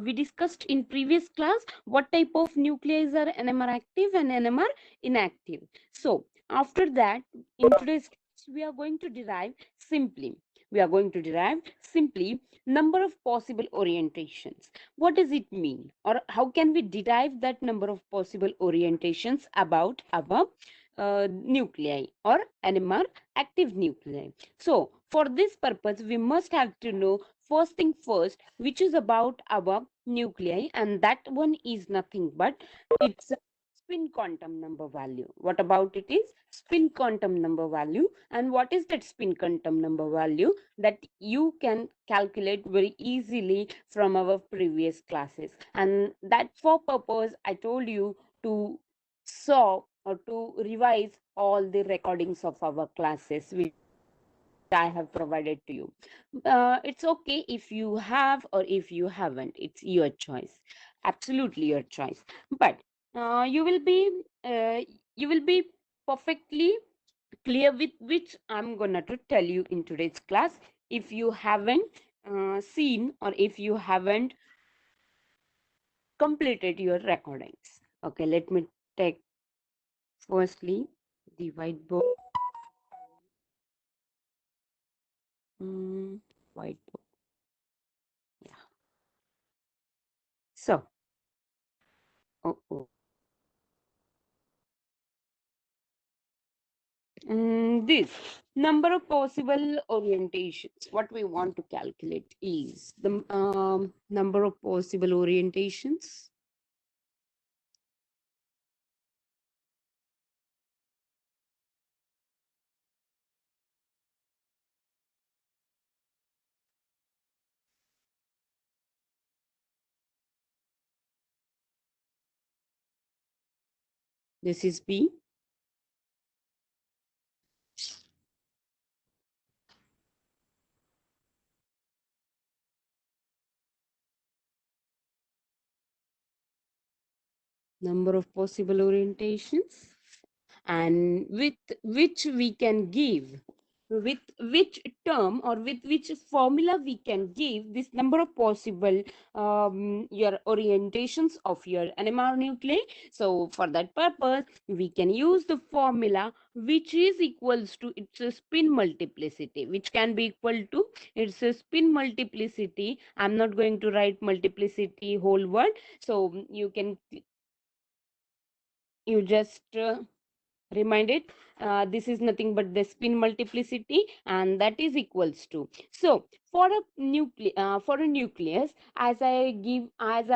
we discussed in previous class what type of nuclei are NMR active and NMR inactive. So after that, in today's class, we are going to derive simply. We are going to derive simply number of possible orientations. What does it mean, or how can we derive that number of possible orientations about our nuclei or NMR active nuclei? So for this purpose, we must have to know first thing first, which is about our nuclei, and that one is nothing but it's a spin quantum number value. What about it is spin quantum number value, and what is that spin quantum number value that you can calculate very easily from our previous classes, and that for purpose I told you to saw or to revise all the recordings of our classes which I have provided to you. It's okay if you have or if you haven't. It's your choice, absolutely your choice. But uh, you will be perfectly clear with which I'm gonna to tell you in today's class. If you haven't seen or if you haven't completed your recordings, okay. Let me take firstly the whiteboard. Mm, whiteboard. Yeah. So, oh. This number of possible orientations. What we want to calculate is the number of possible orientations. This is B. Number of possible orientations, and with which we can give, with which term or with which formula we can give this number of possible your orientations of your NMR nuclei. So for that purpose we can use the formula which is equals to its a spin multiplicity, which can be equal to its a spin multiplicity. I'm not going to write multiplicity whole word, so you just remind it, this is nothing but the spin multiplicity, and that is equals to. So for a nucleus, as I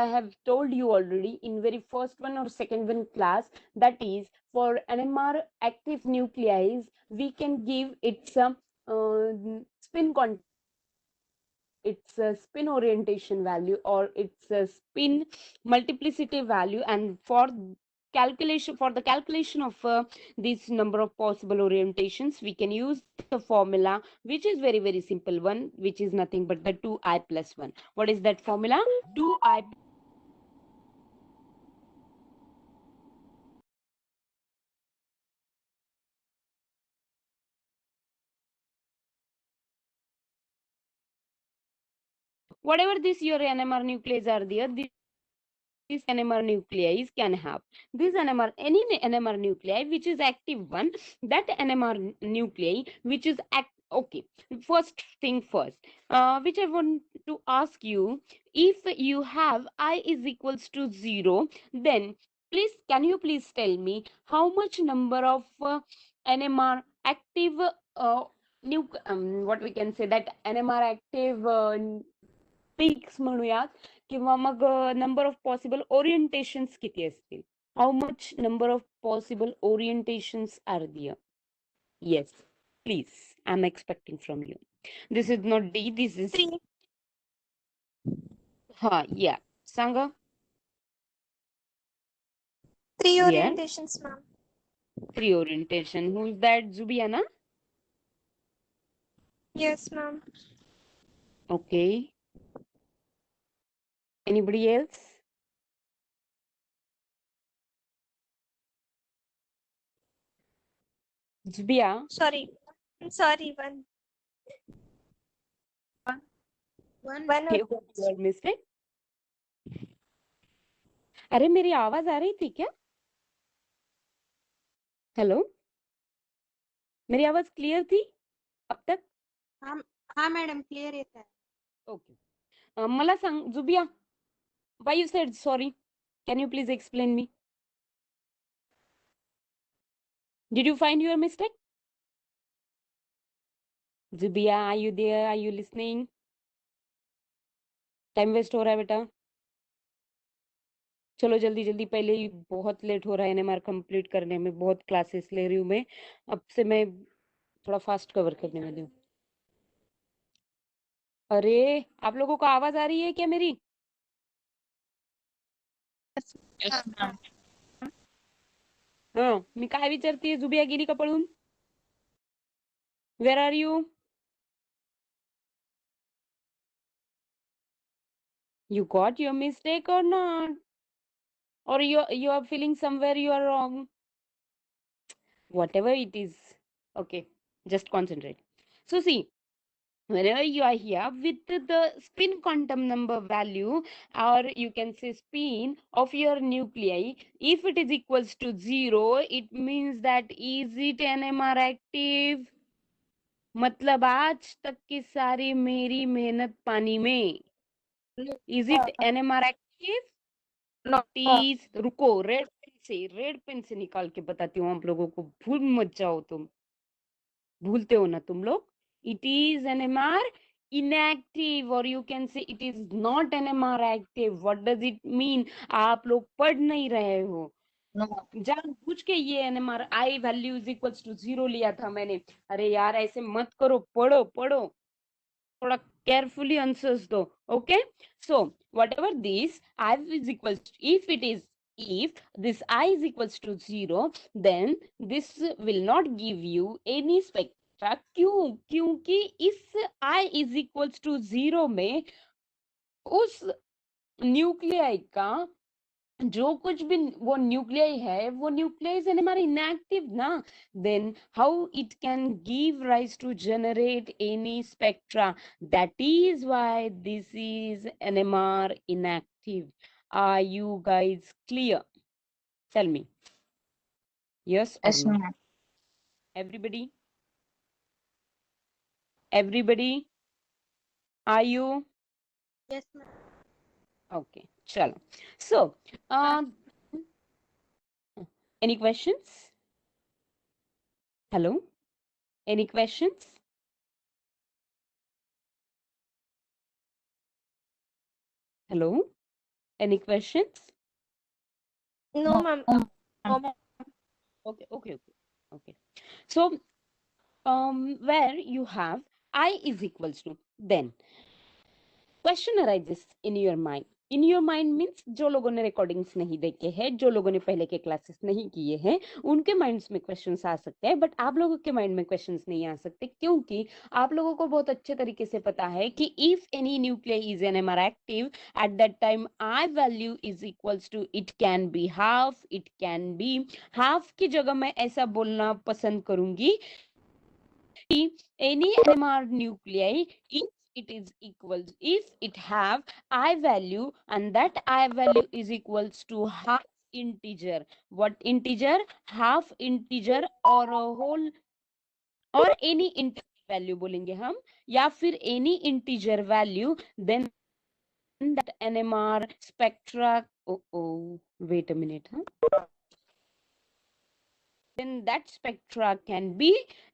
have told you already in very first one or second one class, that is for NMR active nuclei we can give its spin its a spin orientation value or its a spin multiplicity value, and for the calculation of this number of possible orientations we can use the formula which is very simple one, which is nothing but the 2I plus 1. What is that formula? 2I. Whatever this your NMR nucleus are there, this NMR nuclei can have this any NMR nuclei which is active one, that NMR nuclei which is okay. First thing first, which I want to ask you, if you have I is equals to 0, then please can you please tell me how much number of NMR active what we can say that NMR active peaks म्हणूयात, किंवा मग number of possible orientations किती असतील? How much number of possible orientations are there? Yes, please. I'm expecting from you. This is not D, this is Three. yeah. Sanga, Three yeah, orientations, ma'am. 3 orientation. Who is that? Zubiana? Yes, ma'am. Okay. Anybody else? Zubia? Sorry. Sorry, one One. one Okay, what your mistake? अरे मेरी आवाज आ रही थी क्या? Hello, मेरी आवाज clear थी अब तक? हाँ हाँ मॅडम क्लिअर येत आहे. ओके. मला सांग Zubia, why you said sorry? Can you please explain me? Did you find your mistake? Zubia, are you there? Are you listening? Time waste हो रहा है बेटा. चलो जल्दी जल्दी, पहले ही बहुत लेट हो रहा है एनएमआर कंप्लीट करने में, बहुत क्लासेस ले रही हूँ मैं. अब से मैं थोड़ा फास्ट कवर करने वाली हूँ. अरे, आप लोगों को आवाज आ रही है क्या मेरी? Yes, ma'am. हा, मी काय विचारतीये, जुबिया गेली का पळून? Where are you? You got your mistake or not? Or you are feeling somewhere you are wrong? Whatever it is. Okay, just concentrate. So see, whenever you are here with the spin quantum number value, or you can say spin of your nuclei, if it is equals to 0, it means that is it NMR active? मतलब आज तक की सारी मेरी मेहनत पानी में. Is it NMR active? No. Please रुको, रेड पेन से निकाल के बताती हूँ आप लोगों को, भूल मत जाओ तुम. भूलते हो ना तुम लोग. It is N M R inactive, और you can say it is not N M R active. What does it mean? आप लोग पढ़ नहीं रहे हो. No. जानबूझ के ये NMR I value is equals to 0 लिया था मैंने. अरे यार, ऐसे मत करो, पढ़ो पढ़ो, थोड़ा carefully answers दो. Okay, so whatever this I is equals to, if this I is equals to 0, then this will not give you any spectra. क्यों? क्योंकि इस I is equals to 0 में उस न्यूक्लियाई का जो कुछ भी वो न्यूक्लियाई है, वो न्यूक्लियाई है हमारे इनएक्टिव ना. Then how it can give rise to generate any spectra? That is why this is NMR inactive. Are you guys clear? Tell me, yes or Yes, no? ma'am. Everybody, everybody, are you? Yes, ma'am. Okay, chalo. So any questions? Hello, any questions? Hello, any questions? No, ma'am. No, ma'am. Okay, okay, okay, okay. So, where you have I is equals to, then question arises in your mind means जो लोगों ने recordings नहीं देखे हैं, जो लोगों ने पहले के क्लासेस नहीं किए हैं, उनके माइंड्स में क्वेश्चंस आ सकते हैं, बट आप लोगों के माइंड में क्वेश्चंस नहीं आ सकते, क्योंकि आप लोगों को बहुत अच्छे तरीके से पता है कि if any nuclear is N MR active, at that time I value is equals to, it can be half, it can be half की जगह मैं ऐसा बोलना पसंद करूंगी any NMR nuclei, if it is equals, if it have I value, and that I value is equals to half integer. What integer? Half integer or a whole, और any integer value बोलेंगे हम, या फिर any integer value, then that NMR spectra. Oh, wait a minute, then that spectra can be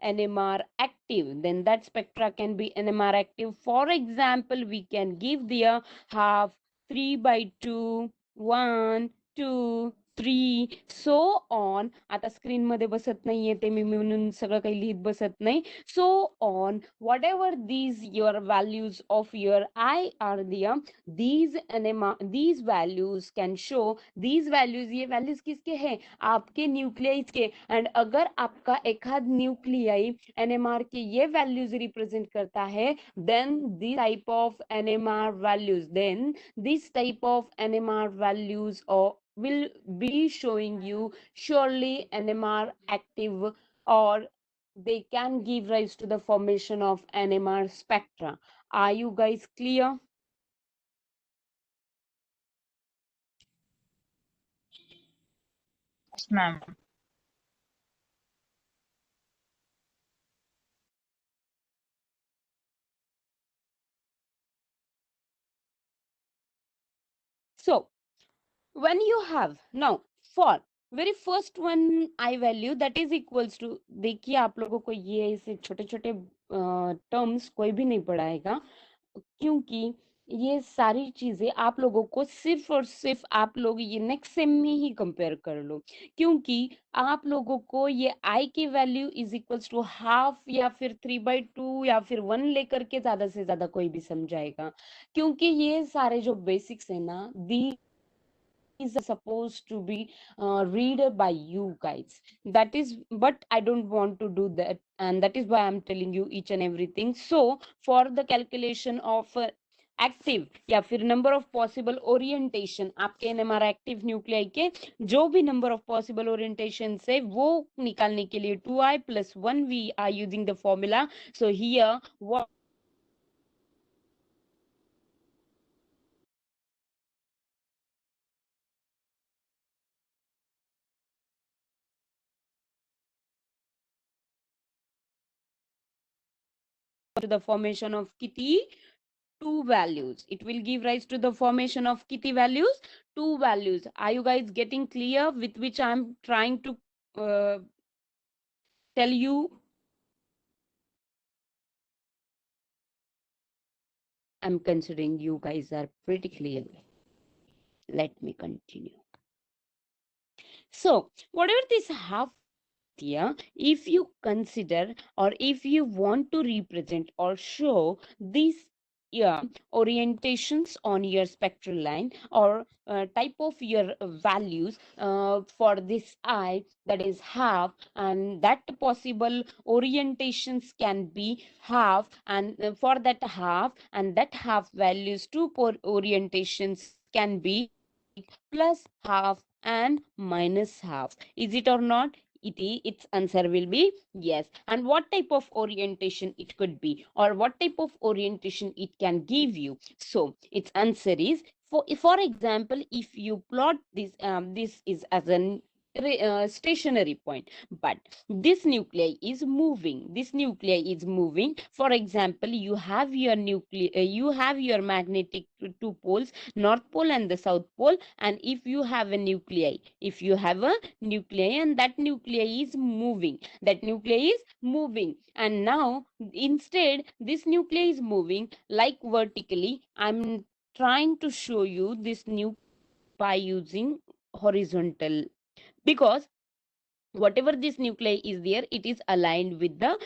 NMR active. Then that spectra can be NMR active. For example, we can give the half, 3 by 2, 1, 2, 3, so on. आता screen मध्ये बसत नाहीये ते मी म्हणून सगळं काही लिहित बसत नाही. So on, whatever these your values of your I are there, these NMR, these values can show, these values, ये values किसके हैं? आपके न्यूक्लियाइज के. एंड अगर आपका एकाध न्यूक्लियाई एनएमआर के ये वैल्यूज रिप्रेजेंट करता है, then this type of NMR values, then this type of NMR values will be showing you surely NMR active, or they can give rise to the formation of NMR spectra. Are you guys clear? Yes, ma'am. So when you have now for very first one I value that is equals to, देखिए आप लोगों को ये ऐसे छोटे छोटे terms कोई भी नहीं पढ़ाएगा, क्योंकि ये सारी चीजें आप लोगों को सिर्फ और सिर्फ आप लोग ये नेक्स्ट सेम में ही कंपेयर कर लो, क्योंकि आप लोगों को ये आई की value is equals to half या फिर 3/2 या फिर 1 लेकर के ज्यादा से ज्यादा कोई भी समझाएगा, क्योंकि ये सारे जो बेसिक्स है ना, दी is supposed to be read by you guys. That is, but I don't want to do that, and that is why I'm telling you each and everything. So for the calculation of active या फिर number of possible orientation आपके NMR active nuclei के जो भी number of possible orientation है वो निकालने के लिए 2I+1 we are using the formula. So here what to the formation of kitty two values. It will give rise to the formation of kitty values, two values. Are you guys getting clear with which I'm trying to tell you? I'm considering you guys are pretty clear. Let me continue. So whatever this half here, if you consider or if you want to represent or show these yeah, orientations on your spectral line or type of your values for this I, that is half, and that possible orientations can be half, and for that half and that half values two orientations can be plus half and minus half. Is it or not? Its answer will be yes. And what type of orientation it could be, or what type of orientation it can give you? So its answer is, for example, if you plot this, this is as an stationary point, but this nuclei is moving. This nuclei is moving. For example, you have your nuclei, you have your magnetic two poles, north pole and the south pole, and if you have a nuclei, if you have a nuclei and that nuclei is moving, that nuclei is moving, and now instead this nuclei is moving like vertically. I'm trying to show you this nuclei by using horizontal, because whatever this nuclei is there, it is aligned with the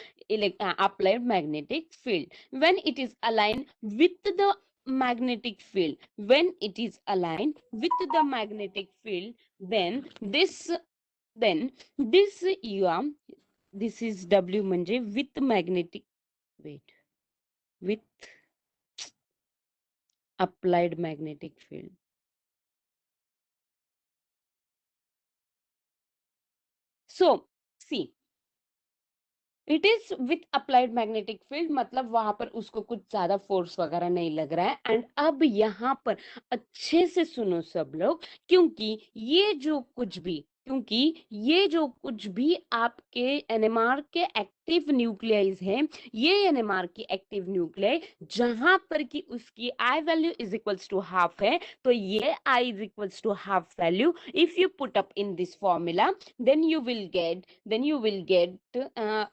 applied magnetic field. When it is aligned with the magnetic field, when it is aligned with the magnetic field, then this this is W म्हणजे with magnetic, wait, with applied magnetic field. So see, it is with applied magnetic field, मतलब वहां पर उसको कुछ ज्यादा force वगैरह नहीं लग रहा है. एंड अब यहाँ पर अच्छे से सुनो सब लोग, क्योंकि ये जो कुछ भी आपके एनएमआर के एक्टिव न्यूक्लियाइज हैं, ये एनएमआर की एक्टिव न्यूक्लियाई जहां पर कि उसकी i value is equals to half है, तो ये i is equals to half value if you put up in this formula, then you will get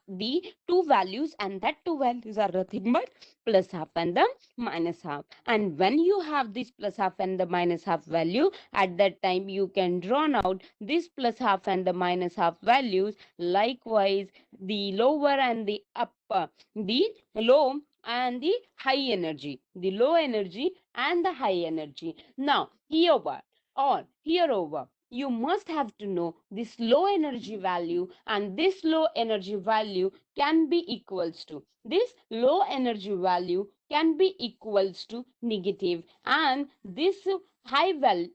the two values, and that two values are nothing but plus half and the minus half. And when you have this plus half and the minus half value, at that time you can draw out this plus half and the minus half values. Likewise, the lower and the upper, the low and the high energy, the low energy and the high energy. Now here or here over, you must have to know this low energy value, and this low energy value can be equals to, this low energy value can be equals to negative, and this high value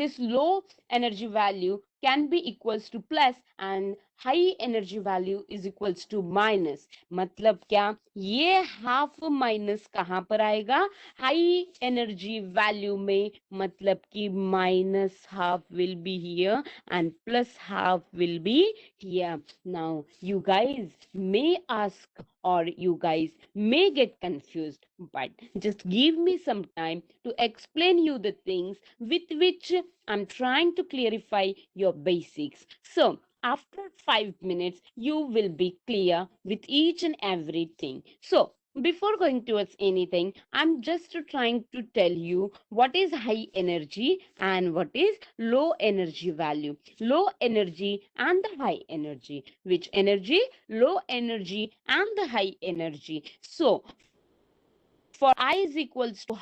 this low energy value can be equals to plus, and high energy value is equals to minus, मतलब क्या, ये half minus कहाँ पर आएगा, high energy value में, मतलब कि minus half will be here and plus half will be here. Now, you guys may ask or you guys may get confused, but just give me some time to explain you the things with which I'm trying to clarify your basics. So, after 5 minutes, you will be clear with each and everything. So, before going towards anything, I'm just trying to tell you what is high energy and what is low energy value. Low energy and the high energy. Which energy? Low energy and the high energy. So, for I is equals to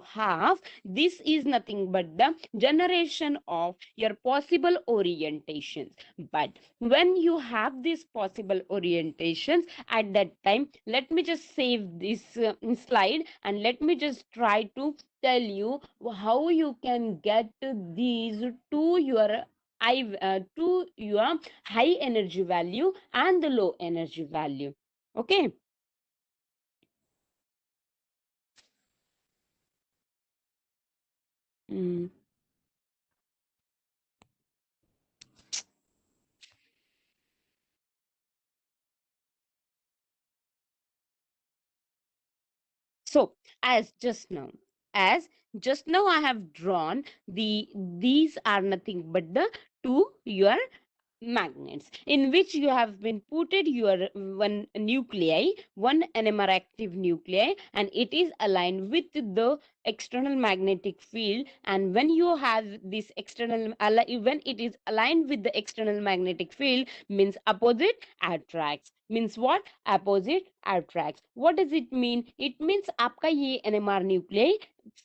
half, this is nothing but the generation of your possible orientations. But when you have these possible orientations, at that time, let me just save this slide and let me just try to tell you how you can get these to your to your high energy value and the low energy value. Okay. Mm. So, as just now, as just now I have drawn these are nothing but the two your magnets in which you have been putted your one nuclei, one NMR active nuclei, and it is aligned with the external magnetic field. And when you have this external when it is aligned with the external magnetic field, means opposite attracts. Means what? Opposite attracts. What does it mean? It means आपका ये NMR nuclei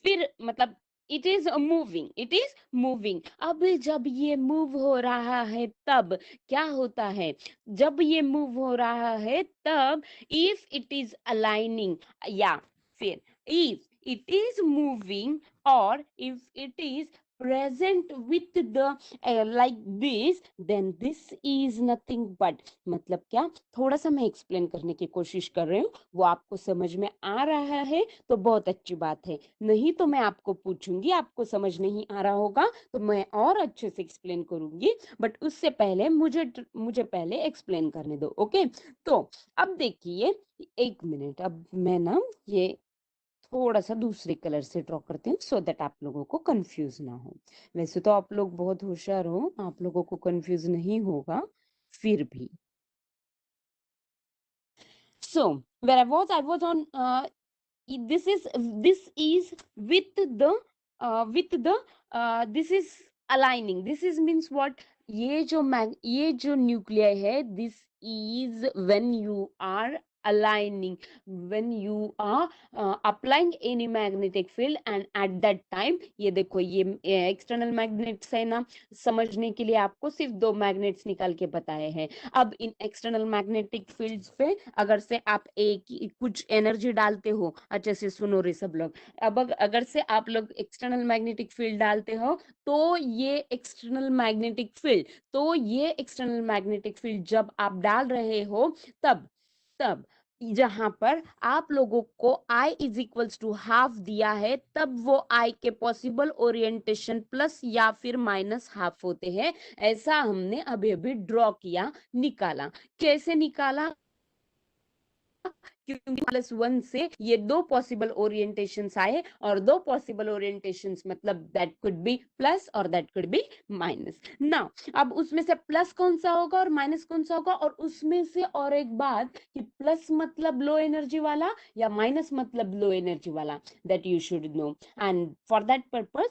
फिर मतलब it is moving, it is moving. अब जब ये move हो रहा है तब क्या होता है, जब ये मूव हो रहा है तब if it is aligning, या फिर if it is moving or if it is present with the like this, then this is nothing but, मतलब क्या, थोड़ा सा मैं एक्सप्लेन करने की कोशिश कर रही हूँ, वो आपको समझ में आ रहा है तो बहुत अच्छी बात है, नहीं तो मैं आपको पूछूंगी, आपको समझ नहीं आ रहा होगा तो मैं और अच्छे से एक्सप्लेन करूंगी, बट उससे पहले मुझे पहले एक्सप्लेन करने दो। ओके, तो अब देखिए, एक मिनट, अब मैं ना ये थोड़ा सा दूसरे कलर से ड्रॉ करती हूँ सो दैट आप लोगों को कंफ्यूज ना हो। वैसे तो आप लोग बहुत होशियार हो, आप लोगों को कंफ्यूज नहीं होगा, फिर भी। So where I was on this is with the this is aligning, this is means what, ये जो न्यूक्लियर है, this is when you are aligning, when you are applying any magnetic field, and at that time, ये देखो ये external magnets है ना, समझने के लिए आपको सिर्फ दो मैग्नेट्स निकाल के बताए हैं। अब इन एक्सटर्नल मैग्नेटिक फील्ड्स पे अगर से आप एक कुछ एनर्जी डालते हो, अच्छे से सुनो रे सब लोग, अब अगर से आप लोग एक्सटर्नल मैग्नेटिक फील्ड डालते हो तो ये एक्सटर्नल मैग्नेटिक फील्ड, तो ये एक्सटर्नल मैग्नेटिक फील्ड जब आप डाल रहे हो तब तब जहां पर आप लोगों को I is equals to half दिया है, तब वो I के पॉसिबल ओरिएंटेशन प्लस या फिर माइनस हाफ होते हैं। ऐसा हमने अभी अभी ड्रॉ किया, निकाला। कैसे निकाला? क्योंकि +1 से ये दो पॉसिबल ओरिएंटेशंस आए, और दो पॉसिबल ओरिएंटेशंस मतलब दैट कुड बी प्लस और that could be minus. Now अब उसमें से प्लस कौन सा होगा और माइनस कौन सा होगा, और उसमें से और एक बात कि प्लस मतलब लो एनर्जी वाला या माइनस मतलब लो एनर्जी वाला, that you should know. And for that purpose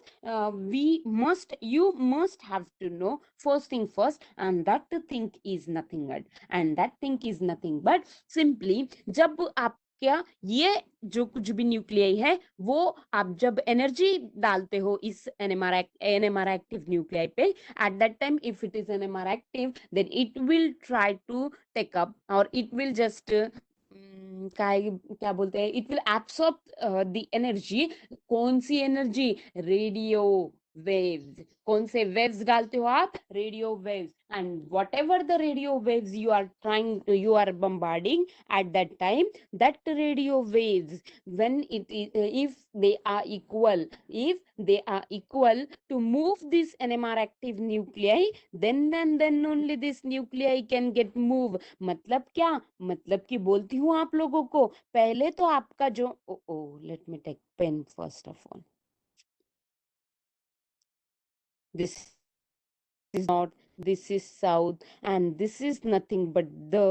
you must have to know first thing first, and that thing is nothing but, simply जब आप क्या, ये जो कुछ भी न्यूक्लियाई है वो आप जब एनर्जी डालते हो इस एनएमआर एक्टिव न्यूक्लियाई पे, at that time if it is NMR active, then it will try to take up और इट विल जस्ट क्या बोलते हैं, it will absorb the energy. कौन सी एनर्जी? Radio waves. कौन से waves डालते हो आप? Radio waves. And whatever the radio waves you are bombarding at that time, that radio waves, when if they are equal to move this NMR active nuclei, then and then only this nuclei can get move. मतलब क्या? मतलब कि बोलती हूँ आप लोगों को, पहले तो आपका जो let me take pen first of all. This is north, this is south, and this is nothing but the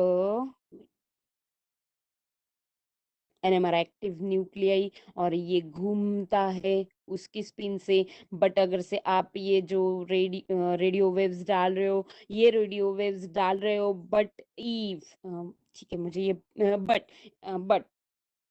NMR active nuclei, और ये घूमता है उसकी स्पिन से. बट अगर से आप ये जो रेडियो वेव्स डाल रहे हो, ये रेडियो वेव्स डाल रहे हो, बट ठीक है, मुझे ये बट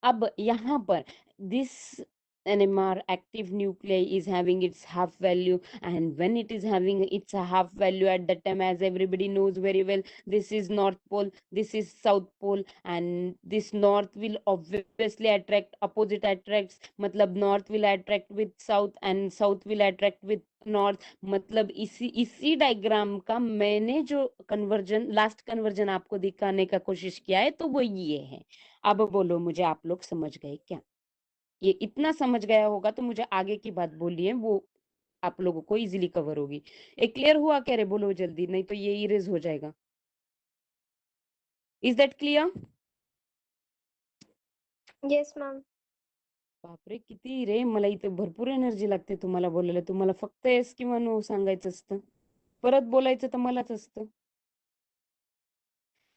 अब यहाँ पर this NMR active nuclei is having its half value, and when it is having its half value at that time, as everybody knows very well, this is north pole, this is south pole, and this north will obviously attract, opposite attracts, मतलब north will attract with south and south will attract with north. मतलब इसी diagram का मैंने जो last conversion आपको दिखाने का कोशिश किया है, तो वो ये है. अब बोलो मुझे, आप लोग समझ गए क्या? ये इतना समझ गया होगा तो मुझे आगे की बात बोलिए, वो आप लोगों को इजीली कवर होगी. एक क्लियर हुआ क्या रे? बोलो जल्दी, नहीं तो ये इरेज हो जाएगा. Is that clear? Yes ma'am. बापरे, किती रे, मला इथे भरपूर एनर्जी लागते तुम्हाला बोलायला. तुम्हाला फक्त येस किंवा नो सांगायचं असतं, परत बोलायचं तर मलाच असतं.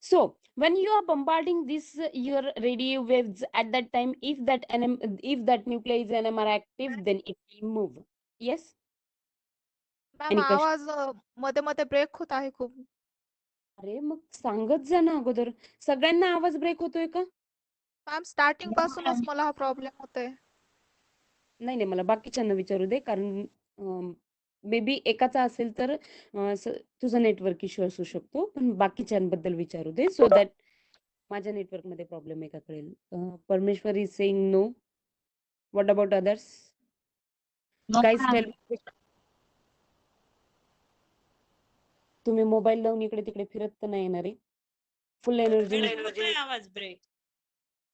So when you are bombarding this your radio waves at that time, if that nuclei is NMR active, then it will move. Yes. Ma'am Any question? आवाज मध्ये मध्ये ब्रेक होत आहे खूप. अरे मग सांगत जा ना अगोदर. सगळ्यांना आवाज ब्रेक होतोय का? मॅम स्टार्टिंग पासूनच मला हा प्रॉब्लेम होतोय. नाही नाही, मला बाकीच्यांना विचारू दे, कारण मे बी एकाचा असेल तर तुझा नेटवर्क इश्यू असू शकतो, पण बाकीच्यांबद्दल विचारू दे, सो दॅट माझ्या नेटवर्क मध्ये प्रॉब्लेम आहे का कळेल. Parameshwar is saying no. What about others? Guys tell. तुम्ही मोबाईल लावून इकडे तिकडे फिरत तर नाही येणार आहे? Full energy. आवाज ब्रेक.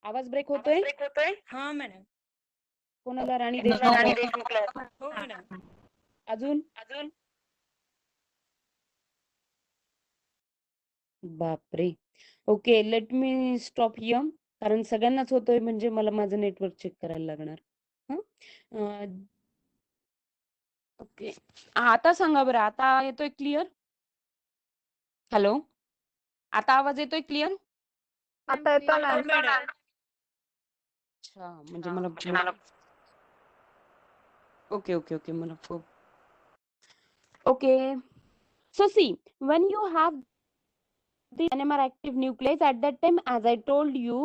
आवाज ब्रेक होतोय? हा मॅडम. कोणाला? राणी देशमुखला? हो मॅडम. अजून? बापरे. Okay, let me stop here, कारण सगळ्यांनाच होतोय म्हणजे मला माझं नेटवर्क चेक करायला लागणार. ओके, आता सांगा बरं, आता येतोय क्लिअर? हॅलो, आता आवाज येतोय क्लिअर? आता येतो मॅम. अच्छा, म्हणजे मला ओके ओके ओके, मला okay. So see, when you have the NMR active nucleus at that time, as I told you,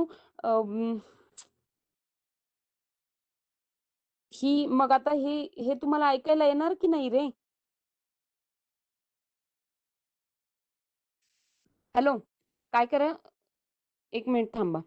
ही मग आता हे तुम्हाला ऐकायला येणार की नाही रे? हॅलो, काय करा, एक मिनिट थांबा.